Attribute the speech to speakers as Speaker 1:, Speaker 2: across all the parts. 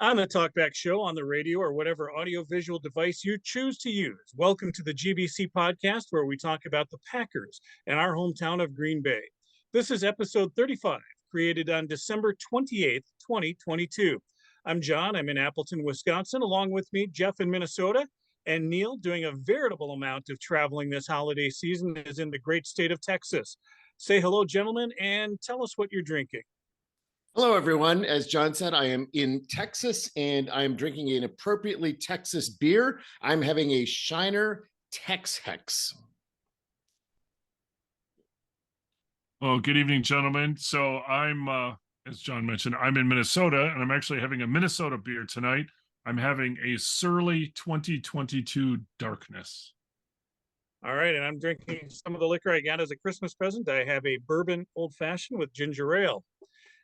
Speaker 1: On the Talkback Show on the radio or whatever audiovisual device you choose to use. Welcome to the GBC podcast, where we talk about the Packers and our hometown of Green Bay. This is episode 35, created on December 28th, 2022. I'm John. I'm in Appleton, Wisconsin. Along with me, Jeff in Minnesota, and Neil, doing a veritable amount of traveling this holiday season, is in the great state of Texas. Say hello, gentlemen, and tell us what you're drinking.
Speaker 2: Hello, everyone. As John said, I am in Texas and I'm drinking an appropriately Texas beer. I'm having a Shiner Tex Hex.
Speaker 3: Well, good evening, gentlemen. So I'm, as John mentioned, I'm in Minnesota and I'm actually having a Minnesota beer tonight. I'm having a Surly 2022 Darkness.
Speaker 1: All right, and I'm drinking some of the liquor I got as a Christmas present. I have a bourbon old fashioned with ginger ale.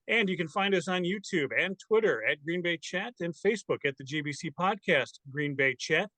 Speaker 1: And you can find us on YouTube and Twitter at Green Bay Chat and Facebook at the GBC Podcast Green Bay Chat.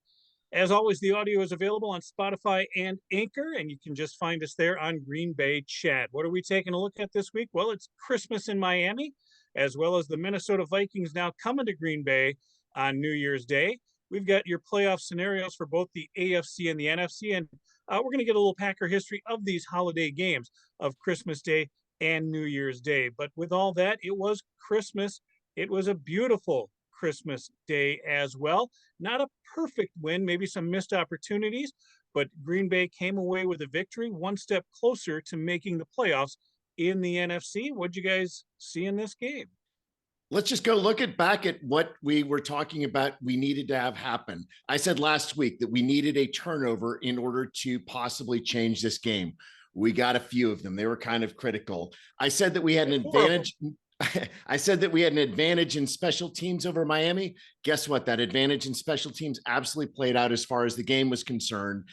Speaker 1: As always, the audio is available on Spotify and Anchor, and you can just find us there on Green Bay Chat. What are we taking a look at this week? Well, it's Christmas in Miami, as well as the Minnesota Vikings now coming to Green Bay on New Year's Day. We've got your playoff scenarios for both the AFC and the NFC, and we're going to get a little Packer history of these holiday games of Christmas Day and New Year's Day. But with all that, it was Christmas. It was a beautiful Christmas Day as well. Not a perfect win, maybe some missed opportunities, but Green Bay came away with a victory, one step closer to making the playoffs in the NFC. What'd you guys see in this game?
Speaker 2: Let's just go look back at what we were talking about we needed to have happen. I said last week that we needed a turnover in order to possibly change this game. We got a few of them. They were kind of critical. I said that we had an advantage. I said that we had an advantage in special teams over Miami. Guess what? That advantage in special teams absolutely played out as far as the game was concerned.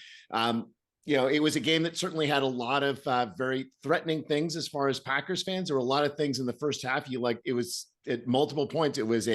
Speaker 2: It was a game that certainly had a lot of very threatening things as far as Packers fans. There were a lot of things in the first half. It was at multiple points. It was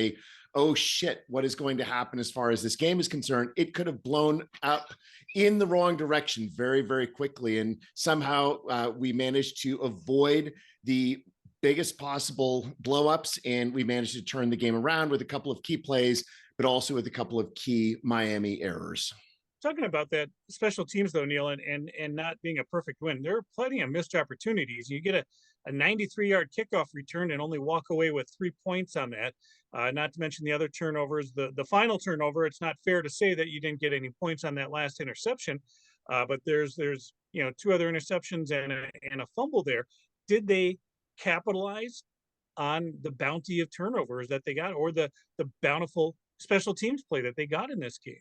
Speaker 2: oh shit, what is going to happen as far as this game is concerned? It could have blown up in the wrong direction very, very quickly. And somehow we managed to avoid the biggest possible blowups, and we managed to turn the game around with a couple of key plays, but also with a couple of key Miami errors.
Speaker 1: Talking about that special teams, though, Neil, and not being a perfect win, there are plenty of missed opportunities. You get a 93-yard kickoff return and only walk away with 3 points on that. Not to mention the other turnovers. The final turnover, it's not fair to say that you didn't get any points on that last interception, but there's two other interceptions and a fumble there. Did they capitalize on the bounty of turnovers that they got, or the bountiful special teams play that they got in this game?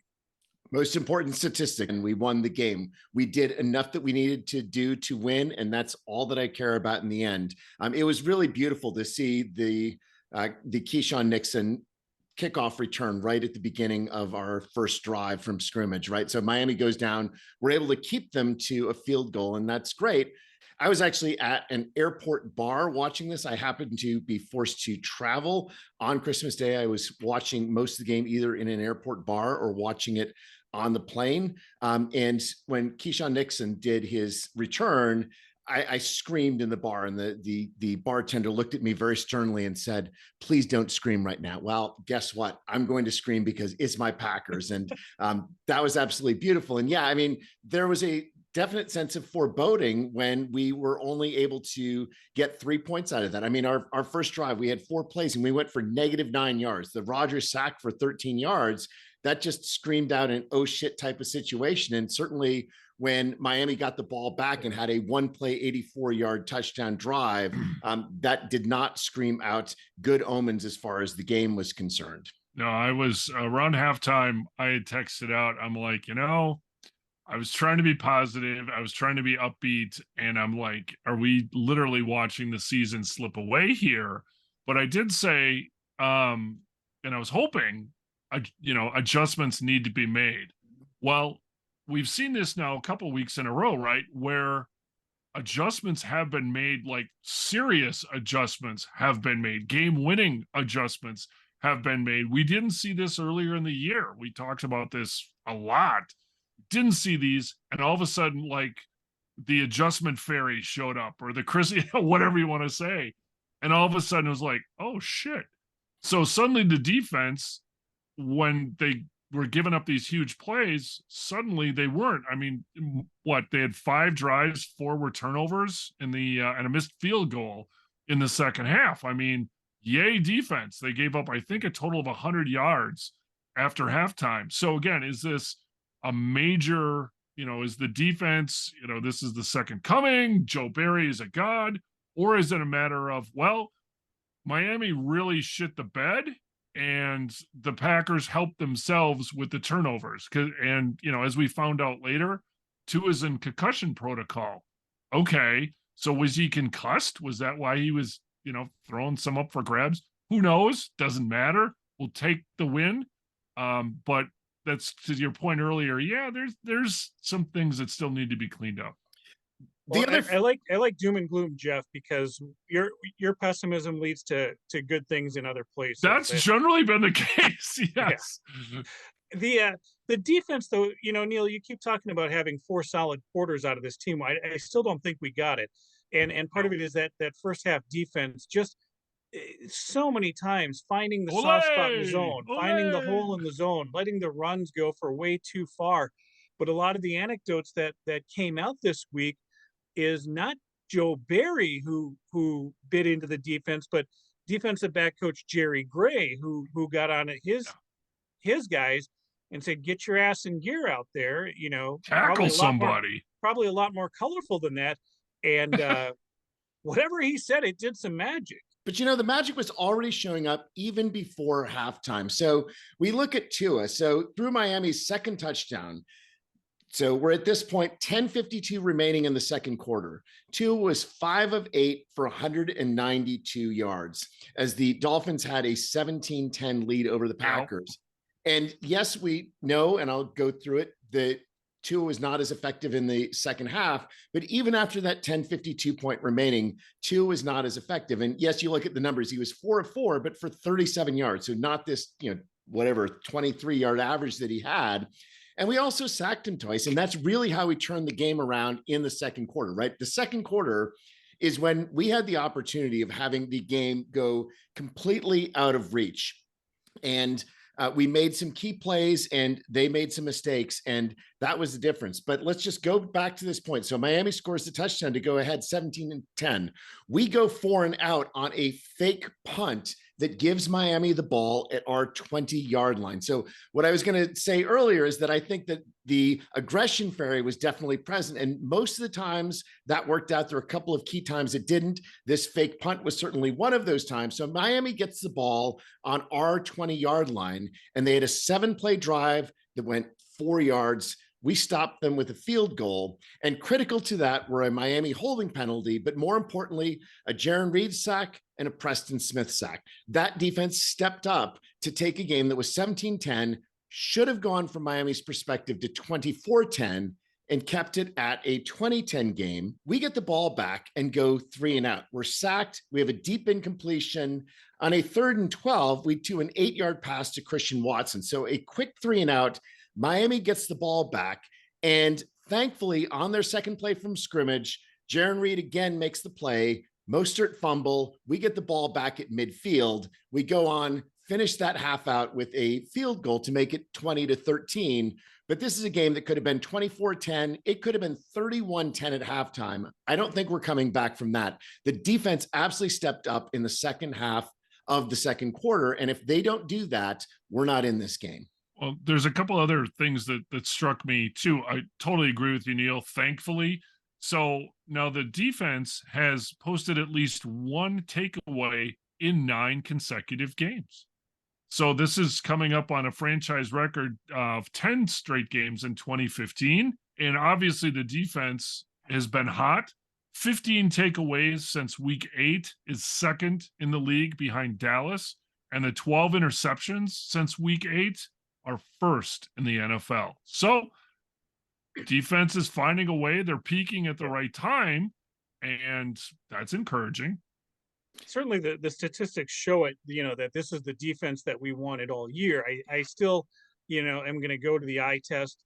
Speaker 2: Most important statistic, and we won the game. We did enough that we needed to do to win, and that's all that I care about in the end. It was really beautiful to see the Keyshawn Nixon kickoff return right at the beginning of our first drive from scrimmage, right? So Miami goes down. We're able to keep them to a field goal, and that's great. I was actually at an airport bar watching this. I happened to be forced to travel on Christmas Day. I was watching most of the game either in an airport bar or watching it on the plane. And when Keyshawn Nixon did his return, I screamed in the bar, and the bartender looked at me very sternly and said, "Please don't scream right now." Well, guess what? I'm going to scream because it's my Packers. And that was absolutely beautiful. And yeah, I mean, there was a definite sense of foreboding when we were only able to get 3 points out of that. I mean, our first drive, we had 4 plays and we went for -9 yards. The Rodgers sack for 13 yards, that just screamed out an oh shit type of situation. And certainly when Miami got the ball back and had a 1-play 84-yard touchdown drive, that did not scream out good omens as far as the game was concerned.
Speaker 3: No, I was around halftime. I had texted out. I'm like, I was trying to be positive. I was trying to be upbeat. And I'm like, are we literally watching the season slip away here? But I did say, and I was hoping, adjustments need to be made. Well, we've seen this now a couple of weeks in a row, right? Where adjustments have been made, like serious adjustments have been made. Game-winning adjustments have been made. We didn't see this earlier in the year. We talked about this a lot. Didn't see these, and all of a sudden, like, the adjustment fairy showed up, or the Chris, whatever you want to say, and all of a sudden it was like, oh shit, So suddenly the defense, when they were giving up these huge plays, suddenly they weren't. I mean, what, they had 5 drives, 4 were turnovers in the and a missed field goal in the second half. I mean, yay defense. They gave up, I think, a total of 100 yards after halftime. So again, is this a major, is the defense, this is the second coming, Joe Barry is a god, or is it a matter of, well, Miami really shit the bed and the Packers helped themselves with the turnovers? And as we found out later, Tua's in concussion protocol. Okay, so was he concussed? Was that why he was, throwing some up for grabs? Who knows? Doesn't matter. We'll take the win. But that's to your point earlier. Yeah, there's some things that still need to be cleaned up.
Speaker 1: Well, I like doom and gloom, Jeff, because your pessimism leads to good things in other places.
Speaker 3: That's generally been the case. Yes.
Speaker 1: Yeah. The defense, though, Neil, you keep talking about having 4 solid quarters out of this team. I still don't think we got it, and part of it is that first half defense just so many times finding the soft spot in the zone, finding the hole in the zone, letting the runs go for way too far. But a lot of the anecdotes that came out this week is not Joe Barry who bit into the defense, but defensive back coach Jerry Gray who got on his guys and said, "Get your ass in gear out there."
Speaker 3: Tackle somebody.
Speaker 1: Probably a lot more colorful than that. And whatever he said, it did some magic.
Speaker 2: But the magic was already showing up even before halftime. So we look at Tua. So through Miami's second touchdown, so we're at this point, 10:52 remaining in the second quarter. Tua was 5 of 8 for 192 yards as the Dolphins had a 17-10 lead over the Packers. And yes, we know, and I'll go through it, that Tua was not as effective in the second half, but even after that 10:52 point remaining, Tua was not as effective. And yes, you look at the numbers, he was 4 of 4, but for 37 yards. So not this, whatever 23-yard average that he had. And we also sacked him twice. And that's really how we turned the game around in the second quarter, right? The second quarter is when we had the opportunity of having the game go completely out of reach. And we made some key plays and they made some mistakes, and that was the difference. But let's just go back to this point. So Miami scores the touchdown to go ahead 17-10. We go 4 and out on a fake punt that gives Miami the ball at our 20-yard line. So what I was going to say earlier is that I think that the aggression fairy was definitely present. And most of the times that worked out. There were a couple of key times it didn't. This fake punt was certainly one of those times. So Miami gets the ball on our 20-yard line, and they had a 7-play drive that went 4 yards. We stopped them with a field goal, and critical to that were a Miami holding penalty, but more importantly, a Jaron Reed sack and a Preston Smith sack. That defense stepped up to take a game that was 17-10, should have gone from Miami's perspective to 24-10, and kept it at a 20-10 game. We get the ball back and go 3 and out. We're sacked. We have a deep incompletion. On a 3rd and 12, we do an 8-yard pass to Christian Watson. So a quick 3 and out. Miami gets the ball back, and thankfully on their second play from scrimmage, Jaron Reed again makes the play. Mostert fumble. We get the ball back at midfield. We go on, finish that half out with a field goal to make it 20-13. But this is a game that could have been 24-10. It could have been 31-10 at halftime. I don't think we're coming back from that. The defense absolutely stepped up in the second half of the second quarter. And if they don't do that, we're not in this game.
Speaker 3: Well, there's a couple other things that struck me too. I totally agree with you, Neil, thankfully. So now the defense has posted at least one takeaway in 9 consecutive games. So this is coming up on a franchise record of 10 straight games in 2015. And obviously the defense has been hot. 15 takeaways since week 8 is second in the league behind Dallas. And the 12 interceptions since week 8 are first in the NFL. So defense is finding a way. They're peaking at the right time, and that's encouraging.
Speaker 1: Certainly the statistics show it, that this is the defense that we wanted all year. I still, am going to go to the eye test.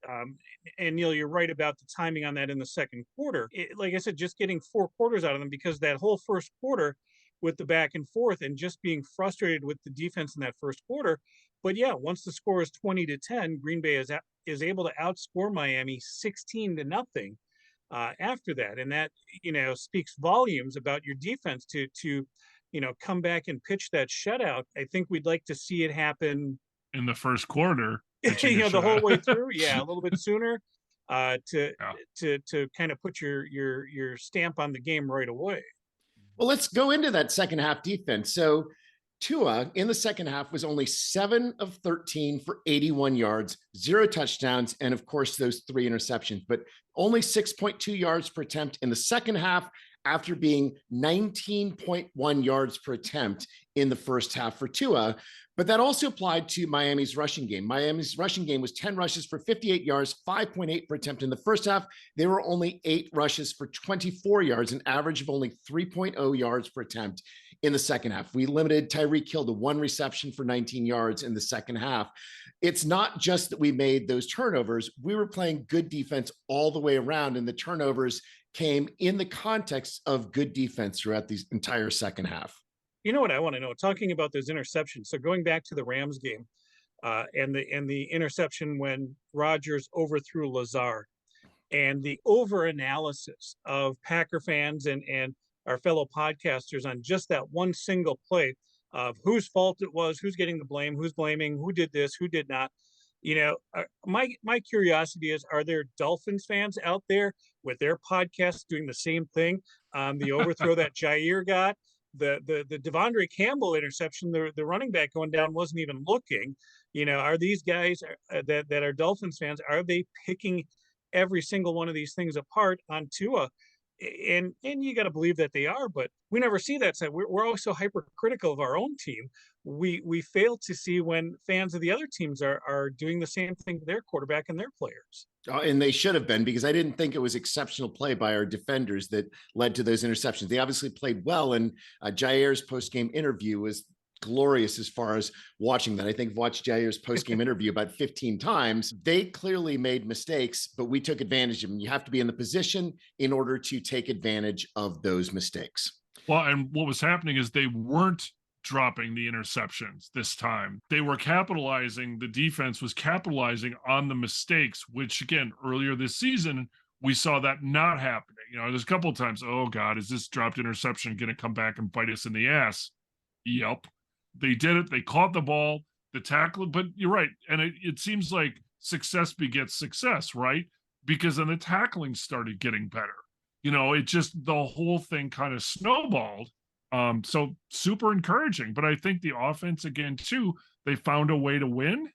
Speaker 1: And Neil, you're right about the timing on that in the second quarter. Like I said, just getting 4 quarters out of them, because that whole first quarter, with the back and forth and just being frustrated with the defense in that first quarter. But yeah, once the score is 20-10, Green Bay is able to outscore Miami 16-0 after that, and that speaks volumes about your defense to come back and pitch that shutout. I think we'd like to see it happen
Speaker 3: in the first quarter.
Speaker 1: The whole way through. Yeah, a little bit sooner to kind of put your stamp on the game right away.
Speaker 2: Well, let's go into that second half defense. So Tua in the second half was only 7 of 13 for 81 yards, 0 touchdowns, and of course, those 3 interceptions, but only 6.2 yards per attempt in the second half after being 19.1 yards per attempt in the first half for Tua. But that also applied to Miami's rushing game. Miami's rushing game was 10 rushes for 58 yards, 5.8 per attempt in the first half. There were only 8 rushes for 24 yards, an average of only 3.0 yards per attempt in the second half. We limited Tyreek Hill to 1 reception for 19 yards in the second half. It's not just that we made those turnovers. We were playing good defense all the way around, and the turnovers came in the context of good defense throughout the entire second half.
Speaker 1: You know what I want to know? Talking about those interceptions. So going back to the Rams game, and the interception when Rodgers overthrew Lazard, and the over analysis of Packer fans and our fellow podcasters on just that one single play of whose fault it was, who's getting the blame, who's blaming, who did this, who did not. My curiosity is, are there Dolphins fans out there with their podcasts doing the same thing? The overthrow that Jair got, the Devondre Campbell interception, the running back going down wasn't even looking. Are these guys that are Dolphins fans, are they picking every single one of these things apart on Tua? And you got to believe that they are, but we never see that side. We're always so hypercritical of our own team. We fail to see when fans of the other teams are doing the same thing to their quarterback and their players.
Speaker 2: And they should have been, because I didn't think it was exceptional play by our defenders that led to those interceptions. They obviously played well, and Jair's post-game interview was glorious as far as watching that. I think I've watched Jair's post-game interview about 15 times. They clearly made mistakes, but we took advantage of them. You have to be in the position in order to take advantage of those mistakes.
Speaker 3: Well, and what was happening is they weren't dropping the interceptions this time. They were capitalizing, the defense was capitalizing on the mistakes, which again, earlier this season, we saw that not happening. There's a couple of times, oh God, is this dropped interception going to come back and bite us in the ass? Yep. They did it. They caught the ball, the tackle, but you're right. And it seems like success begets success, right? Because then the tackling started getting better. It just, the whole thing kind of snowballed. So super encouraging, but I think the offense again too, they found a way to win.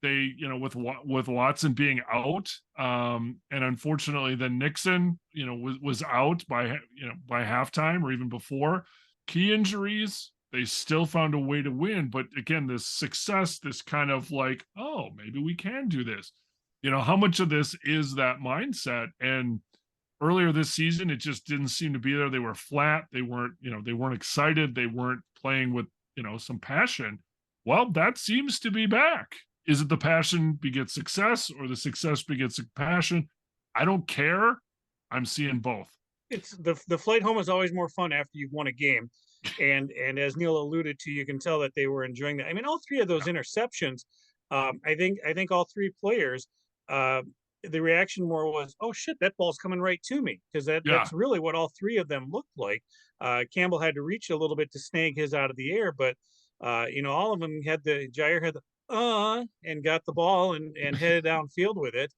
Speaker 3: They, with Watson being out, and unfortunately then Nixon, was out by halftime or even before. Key injuries, they still found a way to win. But again, this success, this kind of like, oh, maybe we can do this. How much of this is that mindset? And earlier this season, it just didn't seem to be there. They were flat. They weren't excited. They weren't playing with, some passion. Well, that seems to be back. Is it the passion begets success, or the success begets passion? I don't care. I'm seeing both.
Speaker 1: It's the flight home is always more fun after you've won a game. And as Neil alluded to, you can tell that they were enjoying that. I mean, all 3 of those interceptions, I think all 3 players, the reaction more was, oh shit, that ball's coming right to me, because that's really what all 3 of them looked like. Campbell had to reach a little bit to snag his out of the air, but all of them had Jair had the and got the ball and headed downfield with it.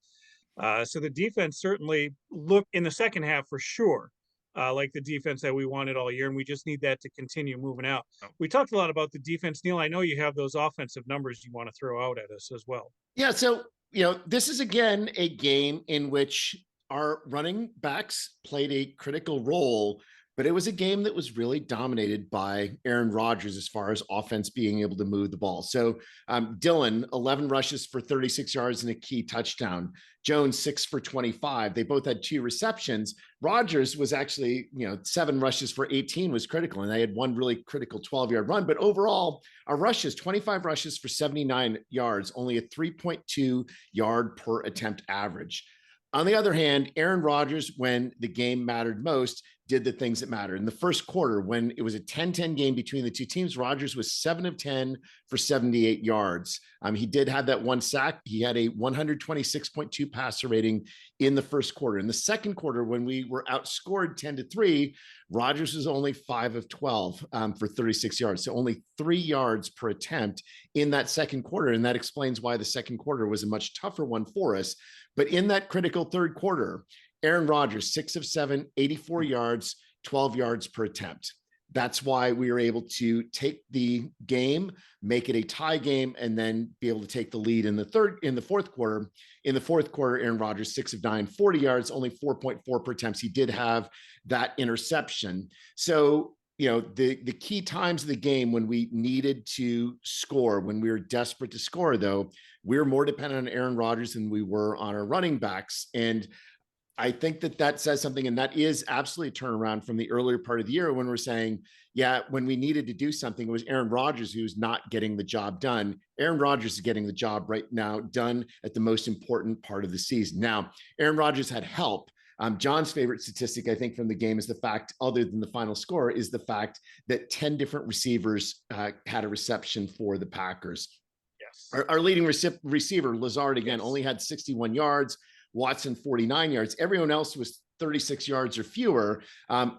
Speaker 1: So the defense certainly looked in the second half for sure like the defense that we wanted all year, and we just need that to continue moving out. We talked a lot about the defense. Neil, I know you have those offensive numbers you want to throw out at us as well.
Speaker 2: Yeah, so this is again a game in which our running backs played a critical role, but it was a game that was really dominated by Aaron Rodgers as far as offense being able to move the ball. So Dillon, 11 rushes for 36 yards and a key touchdown. Jones, 6 for 25. They both had 2 receptions. Rodgers was actually, 7 rushes for 18 was critical, and they had one really critical 12-yard run. But overall, our rushes, 25 rushes for 79 yards, only a 3.2 yard per attempt average. On the other hand, Aaron Rodgers, when the game mattered most, did the things that matter. In the first quarter, when it was a 10-10 game between the two teams, Rodgers was 7 of 10 for 78 yards. He did have that one sack. He had a 126.2 passer rating in the first quarter. In the second quarter, when we were outscored 10-3, Rodgers was only 5 of 12 for 36 yards. So only 3 yards per attempt in that second quarter. And that explains why the second quarter was a much tougher one for us. But in that critical third quarter, Aaron Rodgers, 6 of 7, 84 yards, 12 yards per attempt. That's why we were able to take the game, make it a tie game, and then be able to take the lead in the fourth quarter. In the fourth quarter, Aaron Rodgers, 6 of 9, 40 yards, only 4.4 per attempts. He did have that interception. So, the key times of the game when we needed to score, when we were desperate to score, though, we were more dependent on Aaron Rodgers than we were on our running backs. And I think that says something, and that is absolutely a turnaround from the earlier part of the year when we're saying, yeah, when we needed to do something, it was Aaron Rodgers who's not getting the job done. Aaron Rodgers is getting the job right now done at the most important part of the season. Now, Aaron Rodgers had help. John's favorite statistic, I think, from the game is the fact, other than the final score, is the fact that 10 different receivers had a reception for the Packers.
Speaker 1: Yes.
Speaker 2: Our leading receiver, Lazard, again, only had 61 yards. Watson, 49 yards. Everyone else was 36 yards or fewer.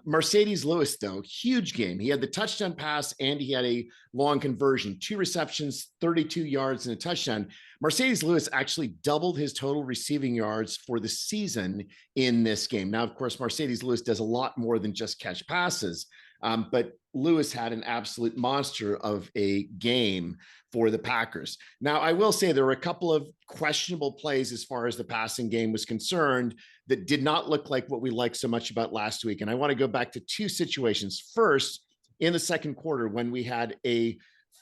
Speaker 2: Mercedes Lewis, though, huge game. He had the touchdown pass and he had a long conversion, 2 receptions, 32 yards and a touchdown. Mercedes Lewis actually doubled his total receiving yards for the season in this game. Now, of course, Mercedes Lewis does a lot more than just catch passes, but Lewis had an absolute monster of a game for the Packers. Now, I will say there were a couple of questionable plays as far as the passing game was concerned that did not look like what we liked so much about last week. And I want to go back to 2 situations. First, in the second quarter, when we had a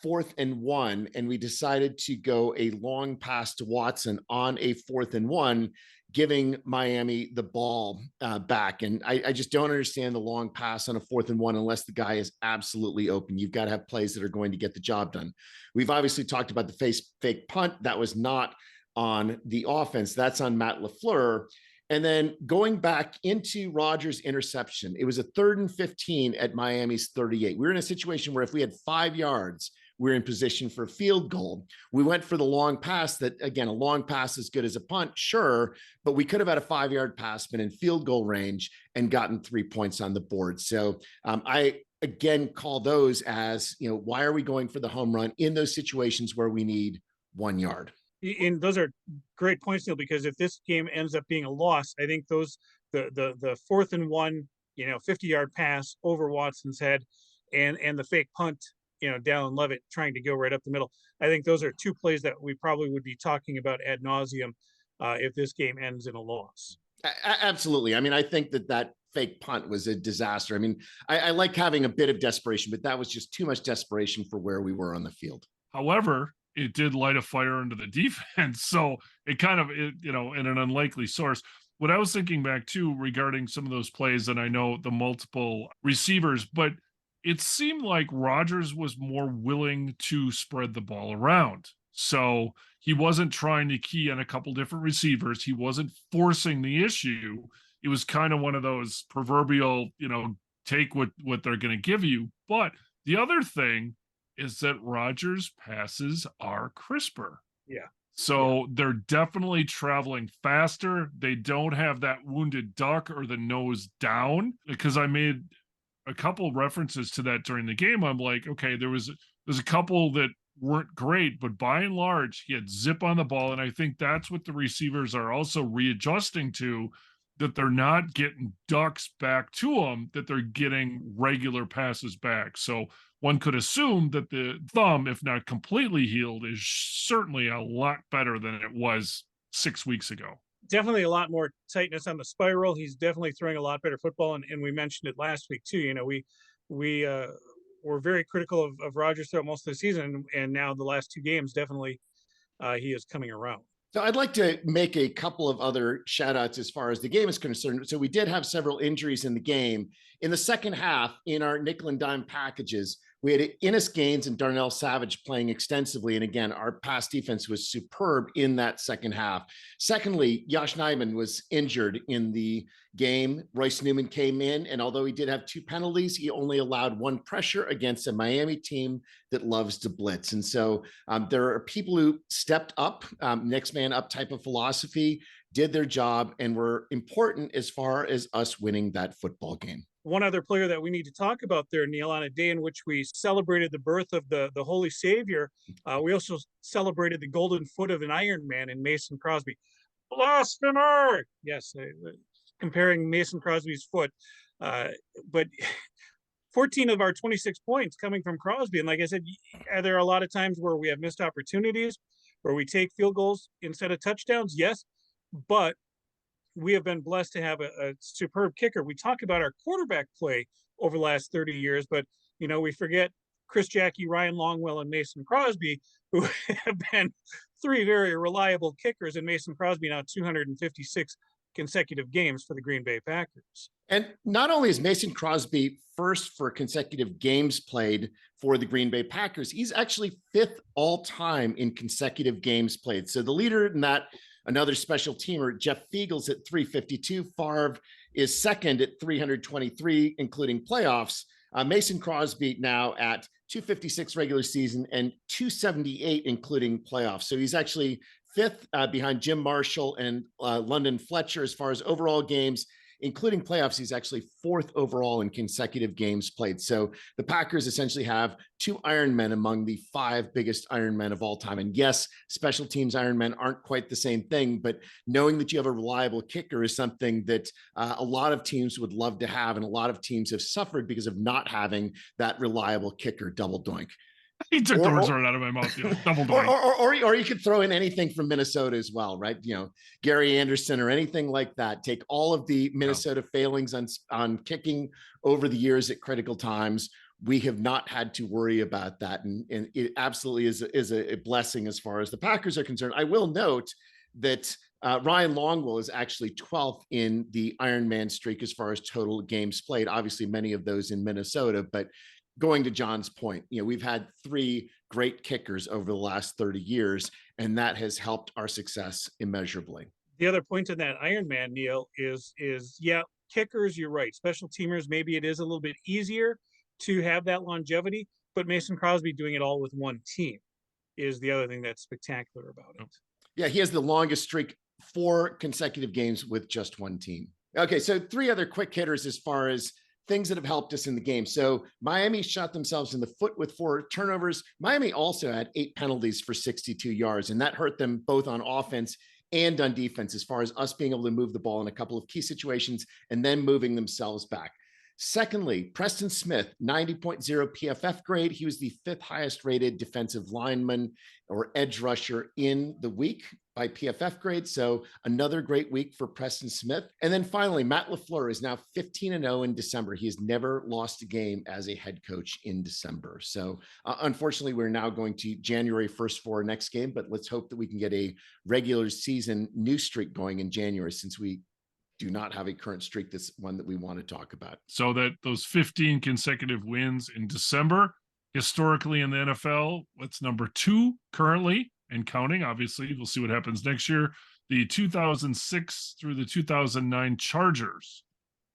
Speaker 2: 4th and 1, and we decided to go a long pass to Watson on a 4th and 1, giving Miami the ball back. And I just don't understand the long pass on a 4th and 1 unless the guy is absolutely open. You've got to have plays that are going to get the job done. We've obviously talked about the fake punt. That was not on the offense. That's on Matt LaFleur. And then going back into Rodgers' interception, it was a 3rd and 15 at Miami's 38. We were in a situation where if we had 5 yards, we're in position for a field goal. We went for the long pass that, again, a long pass is good as a punt, sure, but we could have had a 5-yard pass, been in field goal range and gotten 3 points on the board. So I, again, call those as, why are we going for the home run in those situations where we need 1 yard?
Speaker 1: And those are great points, Neil, because if this game ends up being a loss, I think the 4th and 1, 50-yard pass over Watson's head and the fake punt, Dallin Levitt trying to go right up the middle. I think those are 2 plays that we probably would be talking about ad nauseum if this game ends in a loss.
Speaker 2: Absolutely. I mean, I think that fake punt was a disaster. I mean, I like having a bit of desperation, but that was just too much desperation for where we were on the field.
Speaker 3: However, it did light a fire under the defense. So it kind of, in an unlikely source. What I was thinking back to regarding some of those plays, and I know the multiple receivers, but it seemed like Rodgers was more willing to spread the ball around. So he wasn't trying to key on a couple different receivers. He wasn't forcing the issue. It was kind of one of those proverbial, take what they're going to give you. But the other thing is that Rodgers' passes are crisper.
Speaker 1: Yeah.
Speaker 3: So they're definitely traveling faster. They don't have that wounded duck or the nose down, because I made a couple references to that during the game. I'm like, okay, there's a couple that weren't great, but by and large, he had zip on the ball. And I think that's what the receivers are also readjusting to, that they're not getting ducks back to them, that they're getting regular passes back. So one could assume that the thumb, if not completely healed, is certainly a lot better than it was 6 weeks ago.
Speaker 1: Definitely a lot more tightness on the spiral. He's definitely throwing a lot better football. And we mentioned it last week too. We were very critical of Rodgers throughout most of the season. And now the last 2 games, definitely he is coming around.
Speaker 2: So I'd like to make a couple of other shout outs as far as the game is concerned. So we did have several injuries in the game. In the second half, in our nickel and dime packages, We had Innis Gaines and Darnell Savage playing extensively. And again, our pass defense was superb in that second half. Secondly, Josh Nijman was injured in the game. Royce Newman came in, and although he did have 2 penalties, he only allowed 1 pressure against a Miami team that loves to blitz. And so there are people who stepped up, next man up type of philosophy, did their job, and were important as far as us winning that football game.
Speaker 1: One other player that we need to talk about there, Neil, on a day in which we celebrated the birth of the Holy Savior, we also celebrated the golden foot of an Iron Man in Mason Crosby. Blasphemer! Yes, comparing Mason Crosby's foot. But 14 of our 26 points coming from Crosby. And like I said, there are a lot of times where we have missed opportunities, where we take field goals instead of touchdowns. Yes, but we have been blessed to have a superb kicker. We talk about our quarterback play over the last 30 years, but we forget Chris Jackie, Ryan Longwell, and Mason Crosby, who have been 3 very reliable kickers, and Mason Crosby now 256 consecutive games for the Green Bay Packers.
Speaker 2: And not only is Mason Crosby first for consecutive games played for the Green Bay Packers, he's actually 5th all time in consecutive games played. So the leader in that, another special teamer, Jeff Fiegel's at 352. Favre is second at 323, including playoffs. Mason Crosby now at 256 regular season and 278, including playoffs. So he's actually 5th behind Jim Marshall and London Fletcher as far as overall games, including playoffs. He's actually 4th overall in consecutive games played. So the Packers essentially have 2 Ironmen among the 5 biggest Ironmen of all time. And yes, special teams Ironmen aren't quite the same thing, but knowing that you have a reliable kicker is something that a lot of teams would love to have. And a lot of teams have suffered because of not having that reliable kicker. Double doink.
Speaker 3: He took the words right out of my mouth. Double doink.
Speaker 2: Or you could throw in anything from Minnesota as well, right? Gary Anderson or anything like that. Take all of the Minnesota failings on kicking over the years at critical times. We have not had to worry about that, and it absolutely is a blessing as far as the Packers are concerned. I will note that Ryan Longwell is actually 12th in the Ironman streak as far as total games played. Obviously, many of those in Minnesota, but going to John's point, we've had 3 great kickers over the last 30 years, and that has helped our success immeasurably.
Speaker 1: The other point in that Iron Man, Neil, is kickers, you're right. Special teamers, maybe it is a little bit easier to have that longevity, but Mason Crosby doing it all with one team is the other thing that's spectacular about it.
Speaker 2: Yeah, he has the longest streak, 4 consecutive games with just one team. Okay, so 3 other quick hitters as far as things that have helped us in the game. So Miami shot themselves in the foot with 4 turnovers. Miami also had 8 penalties for 62 yards, and that hurt them both on offense and on defense as far as us being able to move the ball in a couple of key situations and then moving themselves back. Secondly, Preston Smith, 90.0 PFF grade. He was the 5th highest rated defensive lineman or edge rusher in the week by PFF grade. So another great week for Preston Smith. And then finally, Matt LaFleur is now 15-0 in December. He has never lost a game as a head coach in December. So unfortunately, we're now going to January 1st for our next game, but let's hope that we can get a regular season new streak going in January, since we do not have a current streak. This one that we want to talk about.
Speaker 3: So that those 15 consecutive wins in December, historically in the NFL, what's number 2 currently and counting. Obviously, we'll see what happens next year. The 2006 through the 2009 Chargers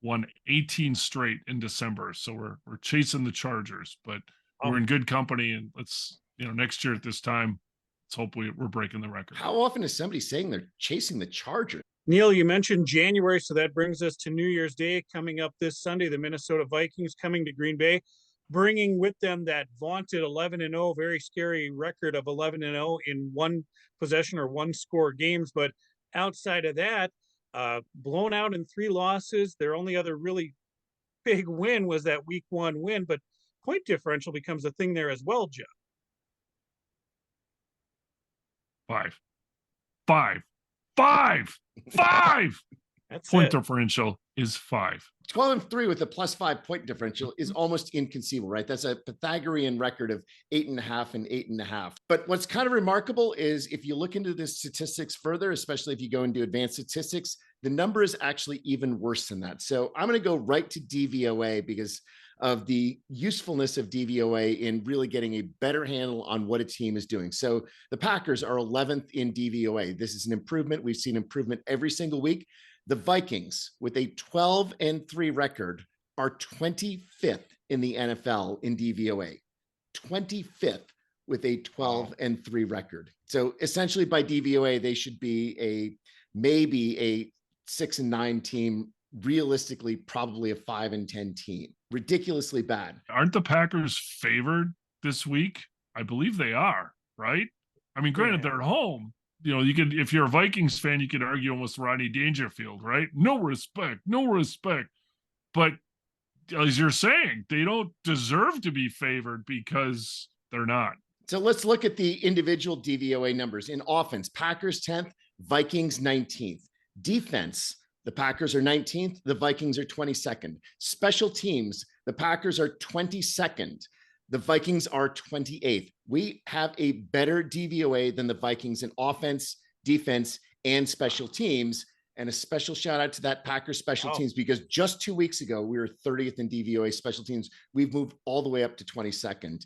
Speaker 3: won 18 straight in December. So we're chasing the Chargers, but we're in good company. And let's, next year at this time, let's hope we're breaking the record.
Speaker 2: How often is somebody saying they're chasing the Chargers?
Speaker 1: Neil, you mentioned January, so that brings us to New Year's Day coming up this Sunday. The Minnesota Vikings coming to Green Bay, bringing with them that vaunted 11-0, very scary record of 11-0 in one possession or one score games. But outside of that, blown out in 3 losses. Their only other really big win was that week 1 win, but point differential becomes a thing there as well, Jeff.
Speaker 3: 5.
Speaker 1: That's
Speaker 3: point
Speaker 1: it.
Speaker 3: differential is 5.
Speaker 2: 12-3 with a +5 point differential is almost inconceivable, right? That's a Pythagorean record of 8.5 and 8.5. But what's kind of remarkable is if you look into the statistics further, especially if you go into advanced statistics, the number is actually even worse than that. So I'm going to go right to DVOA because of the usefulness of DVOA in really getting a better handle on what a team is doing. So the Packers are 11th in DVOA. This is an improvement. We've seen improvement every single week. The Vikings, with a 12-3 record, are 25th in the NFL in DVOA. 25th with a 12-3 record. So essentially by DVOA, they should be maybe a 6-9 team, realistically, probably a 5-10 team. Ridiculously bad.
Speaker 3: Aren't the Packers favored this week? I believe they are, right? I mean, granted, they're at home. You know, you could, if you're a Vikings fan, you could argue almost Rodney Dangerfield, right? No respect. But as you're saying, they don't deserve to be favored because they're not.
Speaker 2: So let's look at the individual DVOA numbers. In offense, Packers 10th, Vikings 19th. Defense, the Packers are 19th, the Vikings are 22nd. Special teams, the Packers are 22nd, the Vikings are 28th. We have a better DVOA than the Vikings in offense, defense, and special teams. And a special shout out to that Packers special teams, because just 2 weeks ago, we were 30th in DVOA special teams. We've moved all the way up to 22nd.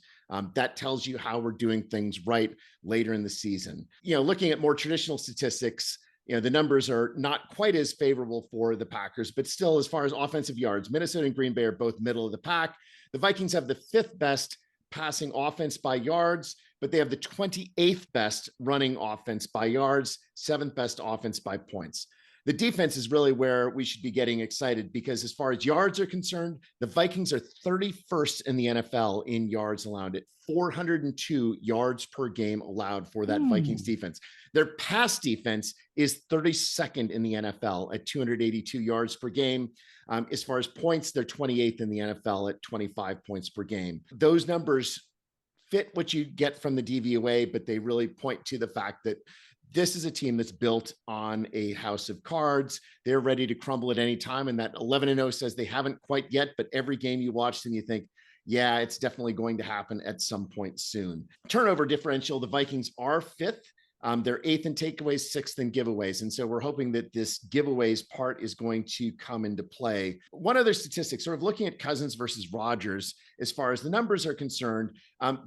Speaker 2: That tells you how we're doing things right later in the season. You know, looking at more traditional statistics, you know, the numbers are not quite as favorable for the Packers, but still, as far as offensive yards, Minnesota and Green Bay are both middle of the pack. The Vikings have the 5th best passing offense by yards, but they have the 28th best running offense by yards, 7th best offense by points. The defense is really where we should be getting excited, because as far as yards are concerned, the Vikings are 31st in the NFL in yards allowed, at 402 yards per game allowed for that Vikings defense. Their pass defense is 32nd in the NFL at 282 yards per game. As far as points, they're 28th in the NFL at 25 points per game. Those numbers fit what you get from the DVOA, but they really point to the fact that this is a team that's built on a house of cards. They're ready to crumble at any time. And that 11-0 says they haven't quite yet, but every game you watch them, you think, yeah, it's definitely going to happen at some point soon. Turnover differential, the Vikings are 5th. They're 8th in takeaways, 6th in giveaways. And so we're hoping that this giveaways part is going to come into play. One other statistic, sort of looking at Cousins versus Rodgers, as far as the numbers are concerned,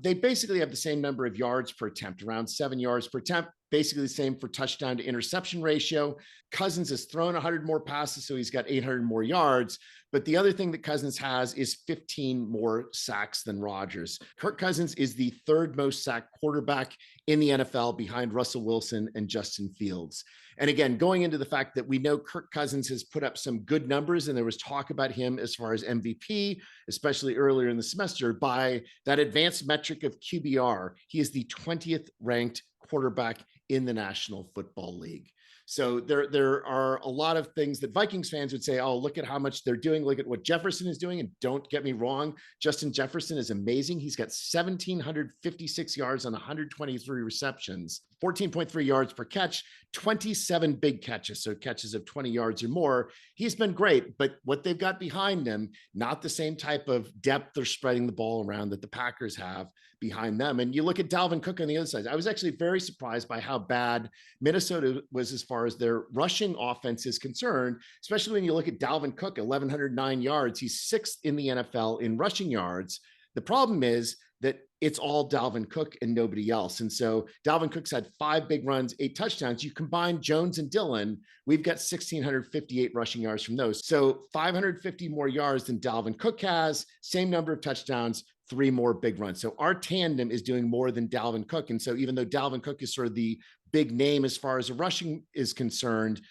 Speaker 2: they basically have the same number of yards per attempt, around 7 yards per attempt. Basically the same for touchdown to interception ratio. Cousins has thrown 100 more passes, so he's got 800 more yards. But the other thing that Cousins has is 15 more sacks than Rodgers. Kirk Cousins is the 3rd most sacked quarterback in the NFL, behind Russell Wilson and Justin Fields. And again, going into the fact that we know Kirk Cousins has put up some good numbers, and there was talk about him as far as MVP, especially earlier in the semester, by that advanced metric of QBR. He is the 20th ranked quarterback in the National Football League. So there are a lot of things that Vikings fans would say, oh, look at how much they're doing. Look at what Jefferson is doing. And don't get me wrong, Justin Jefferson is amazing. He's got 1,756 yards on 123 receptions, 14.3 yards per catch, 27 big catches, so catches of 20 yards or more. He's been great, but what they've got behind him, not the same type of depth they're spreading the ball around that the Packers have behind them. And you look at Dalvin Cook on the other side. I was actually very surprised by how bad Minnesota was as far as their rushing offense is concerned, especially when you look at Dalvin Cook, 1,109 yards. He's 6th in the NFL in rushing yards. The problem is that it's all Dalvin Cook and nobody else. And so Dalvin Cook's had 5 big runs, 8 touchdowns. You combine Jones and Dillon, we've got 1,658 rushing yards from those. So 550 more yards than Dalvin Cook has, same number of touchdowns, 3 more big runs. So our tandem is doing more than Dalvin Cook. And so even though Dalvin Cook is sort of the big name as far as the rushing is concerned,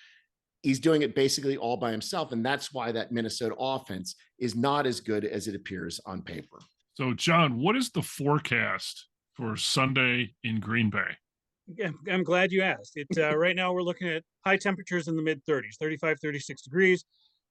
Speaker 2: he's doing it basically all by himself. And that's why that Minnesota offense is not as good as it appears on paper.
Speaker 3: So, John, what is the forecast for Sunday in Green Bay?
Speaker 1: Yeah, I'm glad you asked. Right now we're looking at high temperatures in the mid-30s, 35, 36 degrees,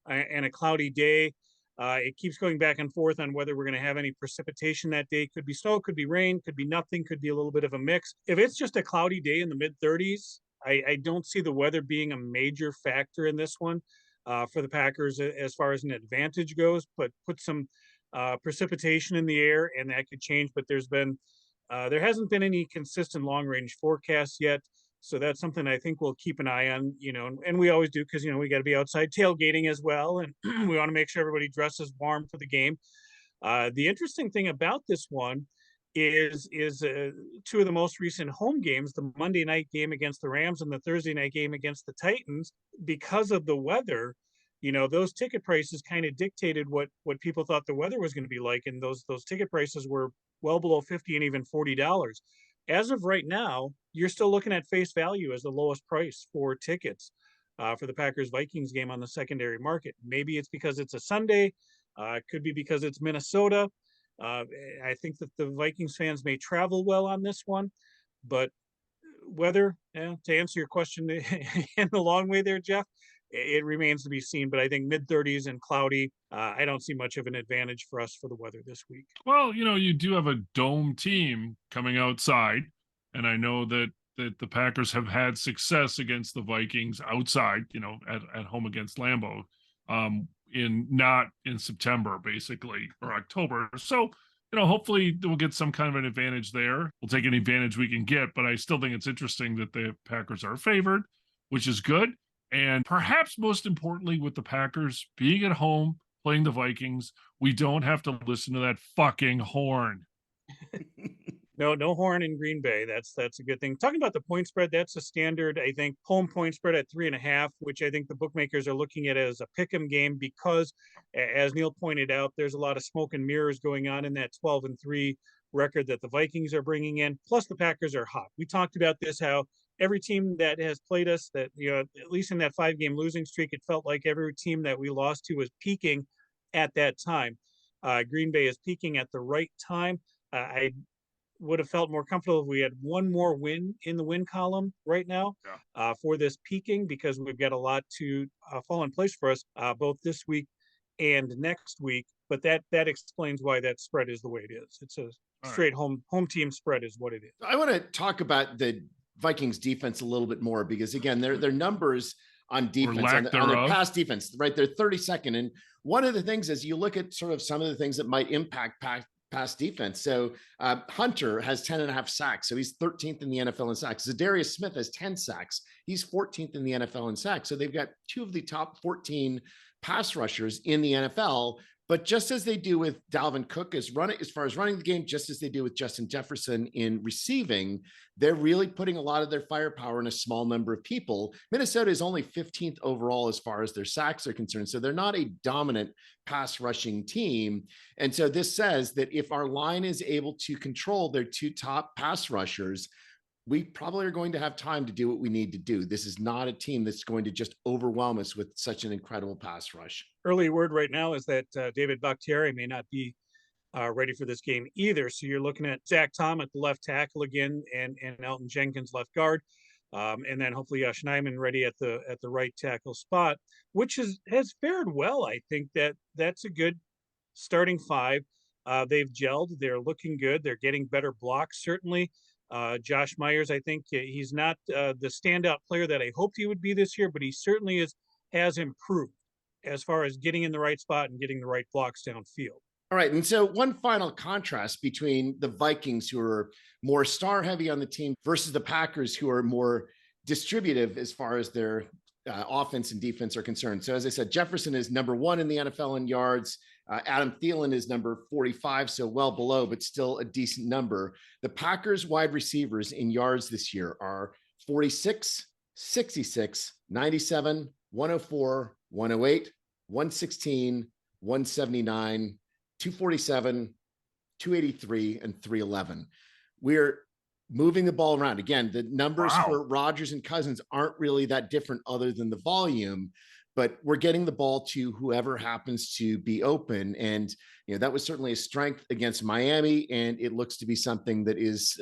Speaker 1: and a cloudy day. It keeps going back and forth on whether we're going to have any precipitation that day. Could be snow, could be rain, could be nothing, could be a little bit of a mix. If it's just a cloudy day in the mid-30s, I don't see the weather being a major factor in this one for the Packers as far as an advantage goes. But put some precipitation in the air, and that could change. But there hasn't been any consistent long-range forecast yet. So that's something I think we'll keep an eye on, and we always do, because, we got to be outside tailgating as well. And we want to make sure everybody dresses warm for the game. The interesting thing about this one is two of the most recent home games, the Monday night game against the Rams and the Thursday night game against the Titans. Because of the weather, those ticket prices kind of dictated what people thought the weather was going to be like, and those ticket prices were well below $50 and even $40. As of right now, you're still looking at face value as the lowest price for tickets for the Packers-Vikings game on the secondary market. Maybe it's because it's a Sunday. It could be because it's Minnesota. I think that the Vikings fans may travel well on this one, but weather, to answer your question in the long way there, Jeff, it remains to be seen. But I think mid-30s and cloudy, I don't see much of an advantage for us for the weather this week.
Speaker 3: Well, you do have a dome team coming outside, and I know that the Packers have had success against the Vikings outside, at home against Lambeau, not in September, basically, or October. So, hopefully we'll get some kind of an advantage there. We'll take any advantage we can get, but I still think it's interesting that the Packers are favored, which is good. And perhaps most importantly, with the Packers being at home, playing the Vikings, we don't have to listen to that fucking horn.
Speaker 1: No horn in Green Bay. That's a good thing. Talking about the point spread, that's a standard, I think, home point spread at 3.5, which I think the bookmakers are looking at as a pick'em game because, as Neil pointed out, there's a lot of smoke and mirrors going on in that 12-3 record that the Vikings are bringing in. Plus, the Packers are hot. We talked about this, how every team that has played us, that at least in that 5-game losing streak, it felt like every team that we lost to was peaking at that time. Green Bay is peaking at the right time. I would have felt more comfortable if we had one more win in the win column right now for this peaking, because we've got a lot to fall in place for us both this week and next week. But that explains why that spread is the way it is. It's a straight home team spread is what it is.
Speaker 2: I want to talk about the Vikings defense a little bit more, because again, their numbers on defense, on their pass defense, right? They're 32nd. And one of the things is you look at sort of some of the things that might impact pass defense. So Hunter has 10.5 sacks. So he's 13th in the NFL in sacks. Zadarius Smith has 10 sacks. He's 14th in the NFL in sacks. So they've got two of the top 14 pass rushers in the NFL. But just as they do with Dalvin Cook as far as running the game, just as they do with Justin Jefferson in receiving, they're really putting a lot of their firepower in a small number of people. Minnesota is only 15th overall as far as their sacks are concerned. So they're not a dominant pass rushing team. And so this says that if our line is able to control their two top pass rushers, we probably are going to have time to do what we need to do. This is not a team that's going to just overwhelm us with such an incredible pass rush.
Speaker 1: Early word right now is that David Bakhtiari may not be ready for this game either. So you're looking at Zach Tom at the left tackle again, and Elton Jenkins left guard. And then hopefully Schneidman ready at the right tackle spot, which has fared well. I think that's a good starting five. They've gelled. They're looking good. They're getting better blocks, certainly. Josh Myers, I think he's not the standout player that I hoped he would be this year, but he certainly has improved as far as getting in the right spot and getting the right blocks downfield.
Speaker 2: All right. And so one final contrast between the Vikings, who are more star heavy on the team, versus the Packers, who are more distributive as far as their offense and defense are concerned. So as I said, Jefferson is number 1 in the NFL in yards. Adam Thielen is number 45, so well below, but still a decent number. The Packers wide receivers in yards this year are 46, 66, 97, 104, 108, 116, 179, 247, 283, and 311. We're moving the ball around. Again, the numbers for Rodgers and Cousins aren't really that different other than the volume, but we're getting the ball to whoever happens to be open. And, that was certainly a strength against Miami. And it looks to be something that is,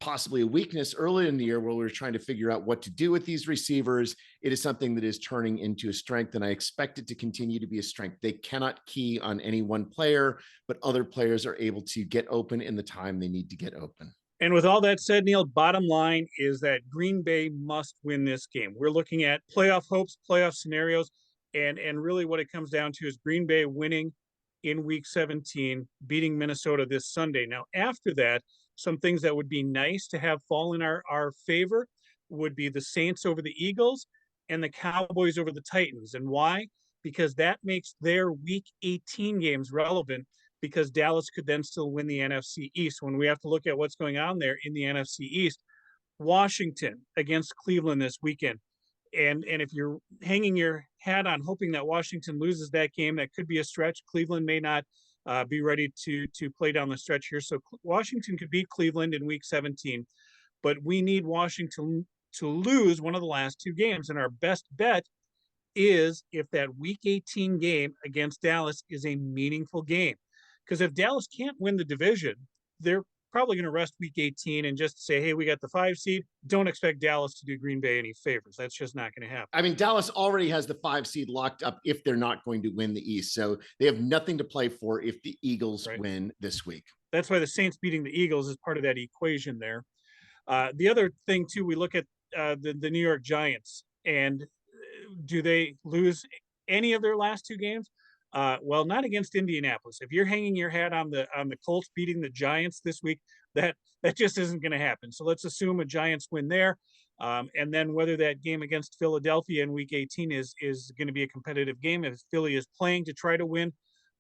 Speaker 2: possibly a weakness early in the year where we were trying to figure out what to do with these receivers. It is something that is turning into a strength, and I expect it to continue to be a strength. They cannot key on any one player, but other players are able to get open in the time they need to get open.
Speaker 1: And with all that said, Neil, bottom line is that Green Bay must win this game. We're looking at playoff hopes, playoff scenarios, and really what it comes down to is Green Bay winning in Week 17, beating Minnesota this Sunday. Now, after that, some things that would be nice to have fall in our favor would be the Saints over the Eagles and the Cowboys over the Titans. And why? because that makes their week 18 games relevant, because Dallas could then still win the NFC East. When we have to look at what's going on there in the NFC East, Washington against Cleveland this weekend. And if you're hanging your hat on hoping that Washington loses that game, that could be a stretch. Cleveland may not be ready to play down the stretch here. So Washington could beat Cleveland in week 17, but we need Washington to lose one of the last two games. And our best bet is if that week 18 game against Dallas is a meaningful game. Because if Dallas can't win the division, they're probably going to rest week 18 and just say, hey, we got the 5 seed. Don't expect Dallas to do Green Bay any favors. That's just not going to happen.
Speaker 2: I mean, Dallas already has the 5 seed locked up if they're not going to win the East. So they have nothing to play for if the Eagles win this week.
Speaker 1: That's why the Saints beating the Eagles is part of that equation there. The other thing, too, we look at the New York Giants, and do they lose any of their last two games? Well, not against Indianapolis. If you're hanging your hat on the Colts beating the Giants this week, that just isn't going to happen. So let's assume a Giants win there, and then whether that game against Philadelphia in Week 18 is going to be a competitive game, if Philly is playing to try to win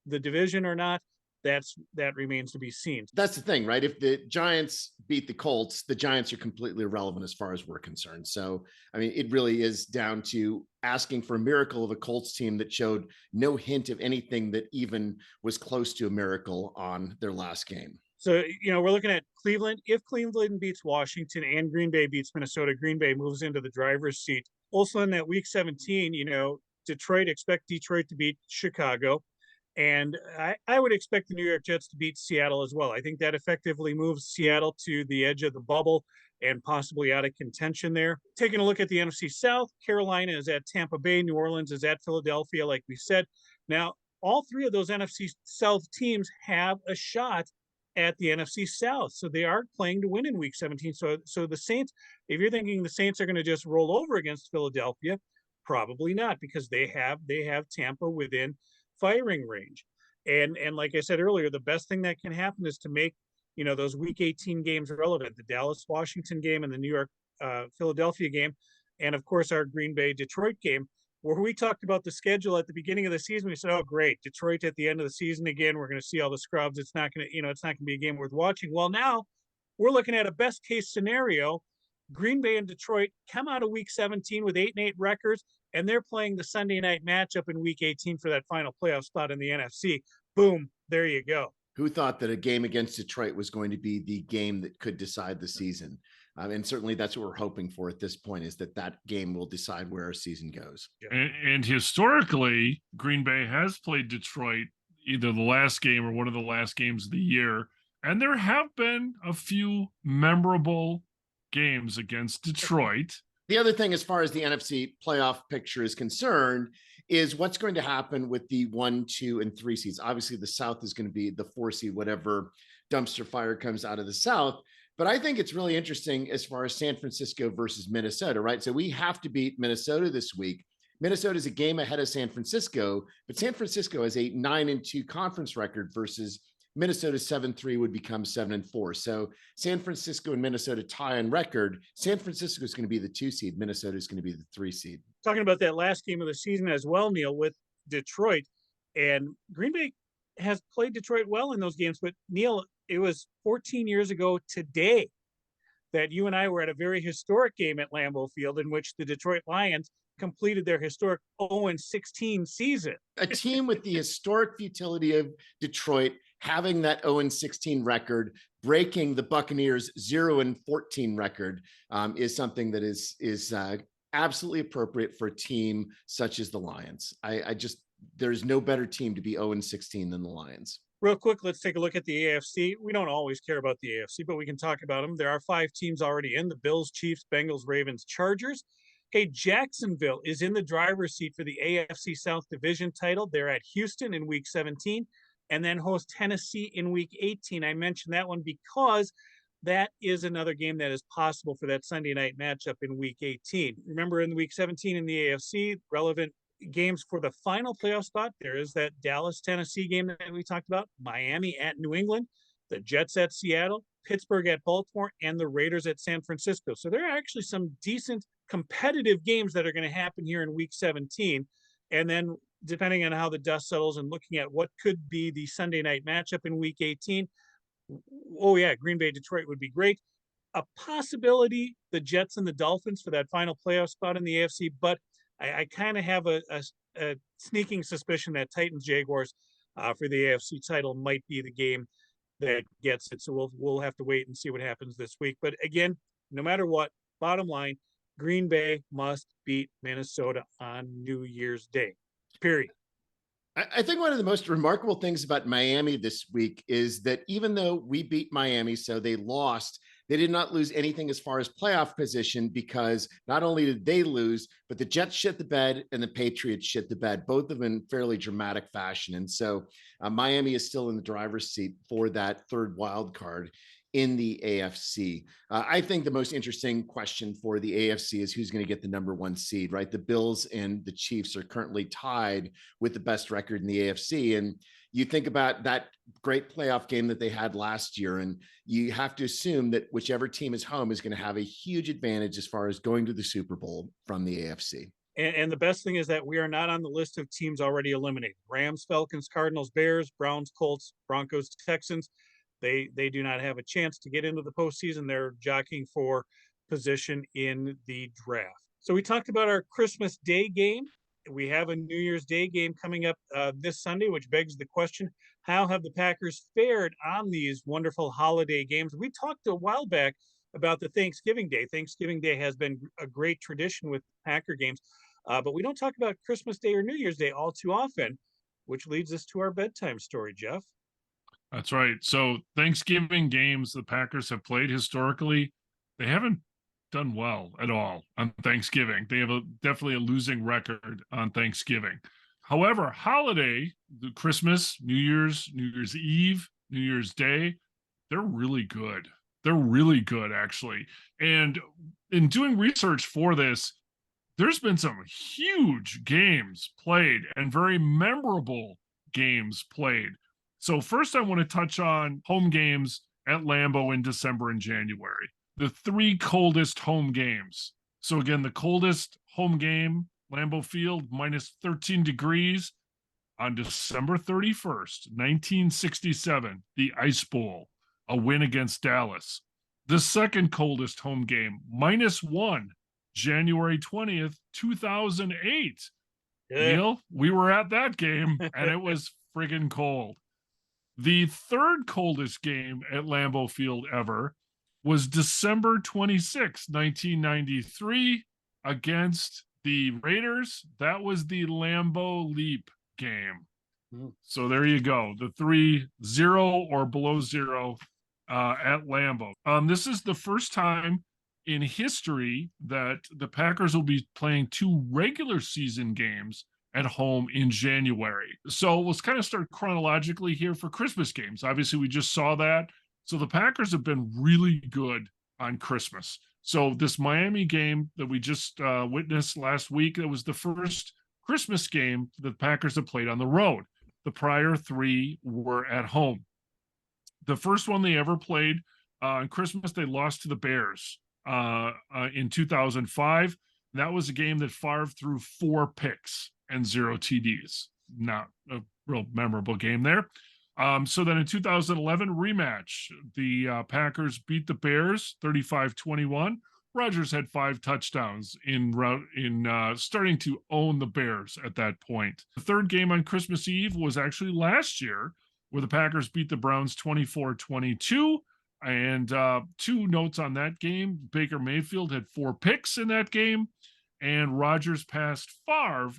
Speaker 1: the division or not, that remains to be seen.
Speaker 2: That's the thing, right? If the Giants beat the Colts, the Giants are completely irrelevant as far as we're concerned. So, I mean, it really is down to asking for a miracle of a Colts team that showed no hint of anything that even was close to a miracle on their last game.
Speaker 1: So, we're looking at Cleveland. If Cleveland beats Washington and Green Bay beats Minnesota, Green Bay moves into the driver's seat. Also in that week 17, expect Detroit to beat Chicago. And I would expect the New York Jets to beat Seattle as well. I think that effectively moves Seattle to the edge of the bubble and possibly out of contention there. Taking a look at the NFC South, Carolina is at Tampa Bay. New Orleans is at Philadelphia, like we said. Now, all three of those NFC South teams have a shot at the NFC South. So they are playing to win in week 17. So the Saints, if you're thinking the Saints are going to just roll over against Philadelphia, probably not, because they have Tampa within firing range. And like I said earlier, the best thing that can happen is to make, those week 18 games relevant, the Dallas Washington game and the New York Philadelphia game. And of course, our Green Bay Detroit game, where we talked about the schedule at the beginning of the season. We said, oh, great, Detroit at the end of the season again, we're going to see all the scrubs. It's not going to be a game worth watching. Well, now we're looking at a best case scenario. Green Bay and Detroit come out of week 17 with 8-8 records, and they're playing the Sunday night matchup in week 18 for that final playoff spot in the NFC. Boom, there you go.
Speaker 2: Who thought that a game against Detroit was going to be the game that could decide the season? And certainly that's what we're hoping for at this point, is that game will decide where our season goes.
Speaker 3: And historically, Green Bay has played Detroit either the last game or one of the last games of the year. And there have been a few memorable games against Detroit.
Speaker 2: The other thing, as far as the NFC playoff picture is concerned, is what's going to happen with the 1, 2, and 3 seeds. Obviously, the South is going to be the 4 seed, whatever dumpster fire comes out of the South. But I think it's really interesting as far as San Francisco versus Minnesota, right? So we have to beat Minnesota this week. Minnesota is a game ahead of San Francisco, but San Francisco has a 9-2 conference record versus Minnesota's 7-3 would become 7-4. So San Francisco and Minnesota tie on record. San Francisco is going to be the 2 seed. Minnesota is going to be the 3 seed.
Speaker 1: Talking about that last game of the season as well, Neil, with Detroit, and Green Bay has played Detroit well in those games. But Neil, it was 14 years ago today that you and I were at a very historic game at Lambeau Field in which the Detroit Lions completed their historic 0-16 season.
Speaker 2: A team with the historic futility of Detroit having that 0-16 record, breaking the Buccaneers 0-14 record, is something that is absolutely appropriate for a team such as the Lions. There's no better team to be 0-16 than the Lions.
Speaker 1: Real quick, let's take a look at the AFC. We don't always care about the AFC, but we can talk about them. There are 5 teams already in: the Bills, Chiefs, Bengals, Ravens, Chargers. Okay, Jacksonville is in the driver's seat for the AFC South Division title. They're at Houston in week 17 and then host Tennessee in week 18. I mentioned that one because that is another game that is possible for that Sunday night matchup in week 18. Remember, in week 17 in the AFC, relevant games for the final playoff spot, there is that Dallas-Tennessee game that we talked about, Miami at New England, the Jets at Seattle, Pittsburgh at Baltimore, and the Raiders at San Francisco. So there are actually some decent competitive games that are going to happen here in week 17. And then depending on how the dust settles and looking at what could be the Sunday night matchup in Week 18. Oh yeah, Green Bay Detroit would be great. A possibility, the Jets and the Dolphins for that final playoff spot in the AFC, but I kind of have a sneaking suspicion that Titans Jaguars for the AFC title might be the game that gets it. So we'll have to wait and see what happens this week. But again, no matter what, bottom line, Green Bay must beat Minnesota on New Year's Day. Period.
Speaker 2: I think one of the most remarkable things about Miami this week is that even though we beat Miami, so they lost, they did not lose anything as far as playoff position, because not only did they lose, but the Jets shit the bed and the Patriots shit the bed, both of them in fairly dramatic fashion. And so Miami is still in the driver's seat for that third wild card in the AFC. I think the most interesting question for the AFC is who's going to get the number one seed, right? The Bills and the Chiefs are currently tied with the best record in the AFC. And you think about that great playoff game that they had last year, and you have to assume that whichever team is home is going to have a huge advantage as far as going to the Super Bowl from the AFC.
Speaker 1: And the best thing is that we are not on the list of teams already eliminated. Rams, Falcons, Cardinals, Bears, Browns, Colts, Broncos, Texans. They do not have a chance to get into the postseason. They're jockeying for position in the draft. So we talked about our Christmas Day game. We have a New Year's Day game coming up this Sunday, which begs the question, how have the Packers fared on these wonderful holiday games? We talked a while back about the Thanksgiving Day. Thanksgiving Day has been a great tradition with Packer games, but we don't talk about Christmas Day or New Year's Day all too often, which leads us to our bedtime story, Jeff.
Speaker 3: That's right. So Thanksgiving games the Packers have played historically, they haven't done well at all on Thanksgiving. They have definitely a losing record on Thanksgiving. However, holiday, the Christmas, New Year's Eve, New Year's Day, they're really good. They're really good, actually. And in doing research for this, there's been some huge games played and very memorable games played. So first I want to touch on home games at Lambeau in December and January. The three coldest home games. So again, the coldest home game, Lambeau Field, minus 13 degrees on December 31st, 1967, the Ice Bowl, a win against Dallas. The second coldest home game, -1, January 20th, 2008. Neil, we were at that game and it was friggin' cold. The third coldest game at Lambeau Field ever was December 26, 1993, against the Raiders. That was the Lambeau Leap game. So there you go. The 3-0 or below zero at Lambeau. This is the first time in history that the Packers will be playing two regular season games at home in January. So let's kind of start chronologically here for Christmas games. Obviously, we just saw that. So the Packers have been really good on Christmas. So this Miami game that we just witnessed last week, that was the first Christmas game that the Packers have played on the road. The prior three were at home. The first one they ever played on Christmas, they lost to the Bears in 2005. That was a game that Favre threw 4 picks and 0 TDs. Not a real memorable game there. So then in 2011 rematch, the Packers beat the Bears 35-21. Rodgers had 5 touchdowns in starting to own the Bears at that point. The third game on Christmas Eve was actually last year, where the Packers beat the Browns 24-22. And 2 notes on that game: Baker Mayfield had 4 picks in that game, and Rodgers passed Favre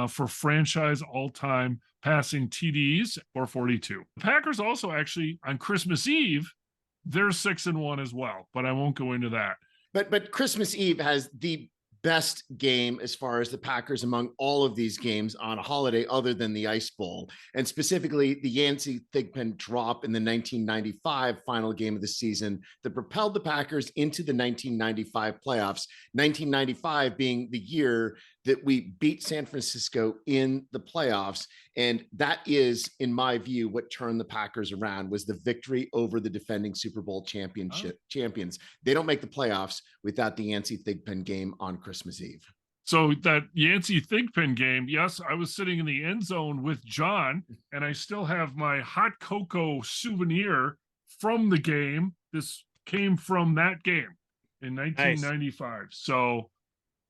Speaker 3: for franchise all-time passing TDs for 42. The Packers also actually on Christmas Eve, they're 6-1 as well, but I won't go into that.
Speaker 2: But Christmas Eve has the best game as far as the Packers among all of these games on a holiday other than the Ice Bowl, and specifically the Yancey Thigpen drop in the 1995 final game of the season that propelled the Packers into the 1995 playoffs, 1995 being the year that we beat San Francisco in the playoffs. And that is, in my view, what turned the Packers around, was the victory over the defending Super Bowl champions. They don't make the playoffs without the Yancey Thigpen game on Christmas Eve.
Speaker 3: So that Yancey Thigpen game, yes, I was sitting in the end zone with John, and I still have my hot cocoa souvenir from the game. This came from that game in
Speaker 1: Nice.
Speaker 3: 1995. So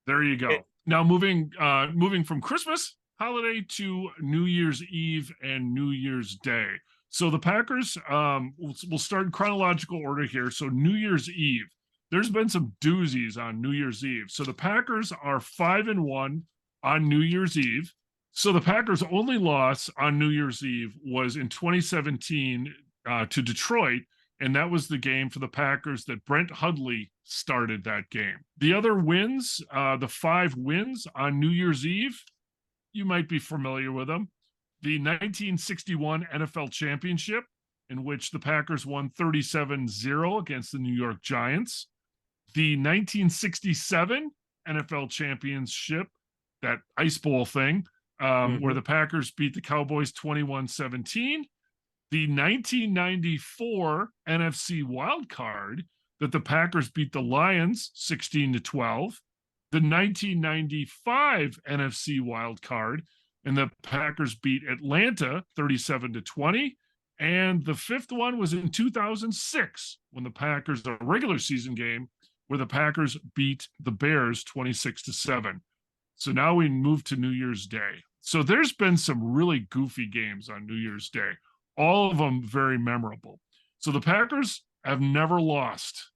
Speaker 3: there you go.
Speaker 1: It-
Speaker 3: Now moving from Christmas holiday to New Year's Eve and New Year's Day. So the Packers, we'll start in chronological order here. So New Year's Eve, there's been some doozies on New Year's Eve. So the Packers are 5-1 on New Year's Eve. So the Packers' only loss on New Year's Eve was in 2017 to Detroit, and that was the game for the Packers that Brent Hundley started that game. The other wins, the 5 wins on New Year's Eve, you might be familiar with them. The 1961 NFL Championship, in which the Packers won 37-0 against the New York Giants. The 1967 NFL Championship, that Ice Bowl thing, where the Packers beat the Cowboys 21-17. The 1994 NFC wild card that the Packers beat the Lions 16-12. The 1995 NFC wild card, and the Packers beat Atlanta 37-20. And the 5th one was in 2006 when the Packers, a regular season game, where the Packers beat the Bears 26-7. So now we move to New Year's Day. So there's been some really goofy games on New Year's Day, all of them very memorable. So the Packers have never lost,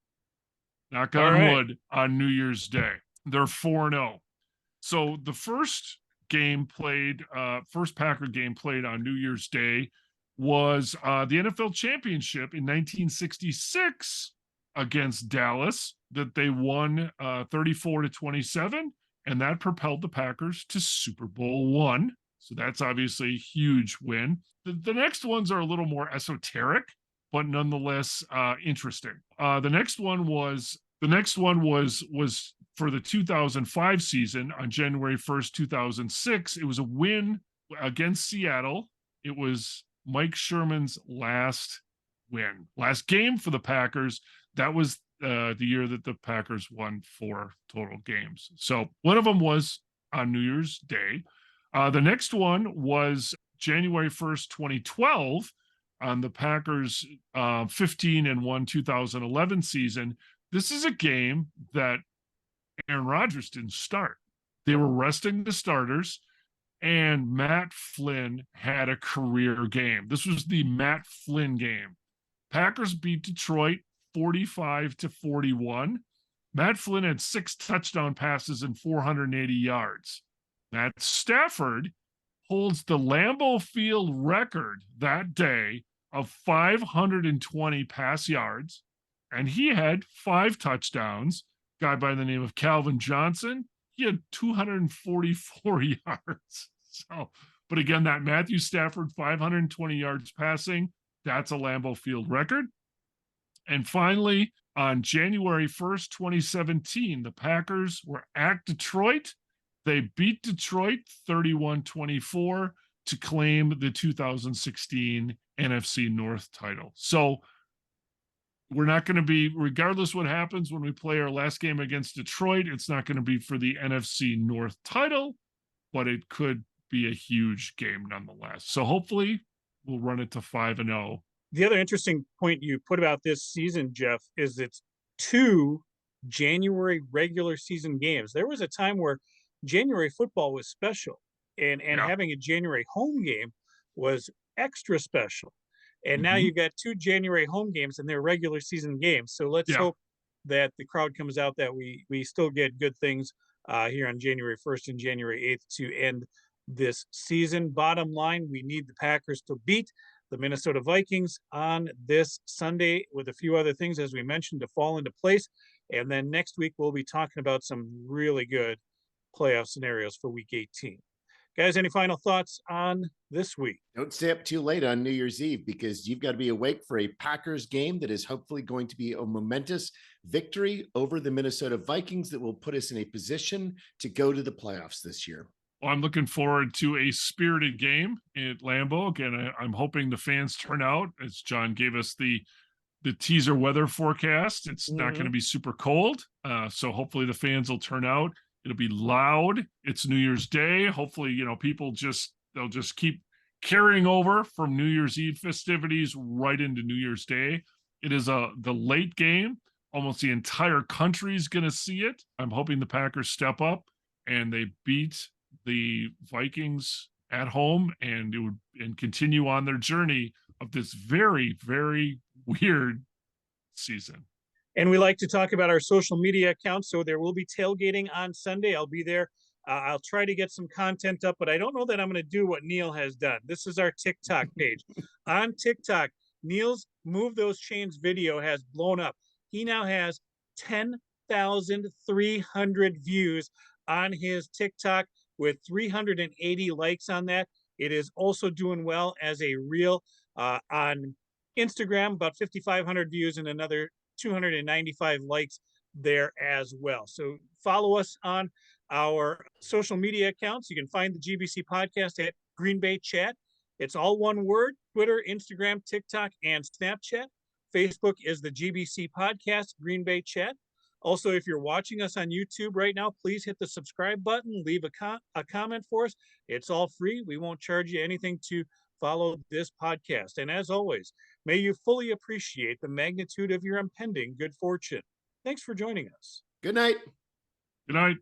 Speaker 3: knock on wood, on New Year's Day. They're 4-0. So the first Packer game played on New Year's Day was the NFL Championship in 1966 against Dallas that they won 34-27, and that propelled the Packers to Super Bowl I. So that's obviously a huge win. The next ones are a little more esoteric, but nonetheless interesting. The next one was for the 2005 season on January 1st, 2006. It was a win against Seattle. It was Mike Sherman's last game for the Packers. That was the year that the Packers won 4 total games. So one of them was on New Year's Day. The next one was January 1st, 2012 on the Packers 15-1 2011 season. This is a game that Aaron Rodgers didn't start. They were resting the starters, and Matt Flynn had a career game. This was the Matt Flynn game. Packers beat Detroit 45-41. Matt Flynn had 6 touchdown passes and 480 yards. Matt Stafford holds the Lambeau Field record that day of 520 pass yards, and he had 5 touchdowns. A guy by the name of Calvin Johnson, he had 244 yards. So, but again, that Matthew Stafford 520 yards passing, that's a Lambeau Field record. And finally, on January 1st, 2017, the Packers were at Detroit. They beat Detroit 31-24 to claim the 2016 NFC North title. So we're not going to be, regardless what happens when we play our last game against Detroit, it's not going to be for the NFC North title, but it could be a huge game nonetheless. So hopefully we'll run it to 5-0.
Speaker 1: The other interesting point you put about this season, Jeff, is it's 2 January regular season games. There was a time where January football was special, and having a January home game was extra special. And now you've got 2 January home games and they're regular season games. So let's hope that the crowd comes out, that we still get good things here on January 1st and January 8th to end this season. Bottom line, we need the Packers to beat the Minnesota Vikings on this Sunday, with a few other things, as we mentioned, to fall into place. And then next week, we'll be talking about some really good playoff scenarios for week 18. Guys, any final thoughts on this week?
Speaker 2: Don't stay up too late on New Year's Eve, because you've got to be awake for a Packers game that is hopefully going to be a momentous victory over the Minnesota Vikings that will put us in a position to go to the playoffs this year.
Speaker 3: Well, I'm looking forward to a spirited game at Lambeau. Again, I'm hoping the fans turn out, as John gave us the teaser weather forecast. It's not going to be super cold. So hopefully the fans will turn out. It'll be loud. It's New Year's Day. Hopefully, they'll just keep carrying over from New Year's Eve festivities right into New Year's Day. It is the late game. Almost the entire country is going to see it. I'm hoping the Packers step up and they beat the Vikings at home and continue on their journey of this very, very weird season.
Speaker 1: And we like to talk about our social media accounts. So there will be tailgating on Sunday. I'll be there. I'll try to get some content up, but I don't know that I'm going to do what Neil has done. This is our TikTok page. On TikTok, Neil's Move Those Chains video has blown up. He now has 10,300 views on his TikTok with 380 likes on that. It is also doing well as a reel on Instagram, about 5,500 views and another 295 likes there as well. So follow us on our social media accounts. You can find the GBC podcast at Green Bay Chat. It's all one word: Twitter, Instagram, TikTok, and Snapchat. Facebook is the GBC podcast, Green Bay Chat. Also, if you're watching us on YouTube right now, please hit the subscribe button, leave a comment for us. It's all free. We won't charge you anything to follow this podcast. And as always, may you fully appreciate the magnitude of your impending good fortune. Thanks for joining us.
Speaker 2: Good night.
Speaker 3: Good night.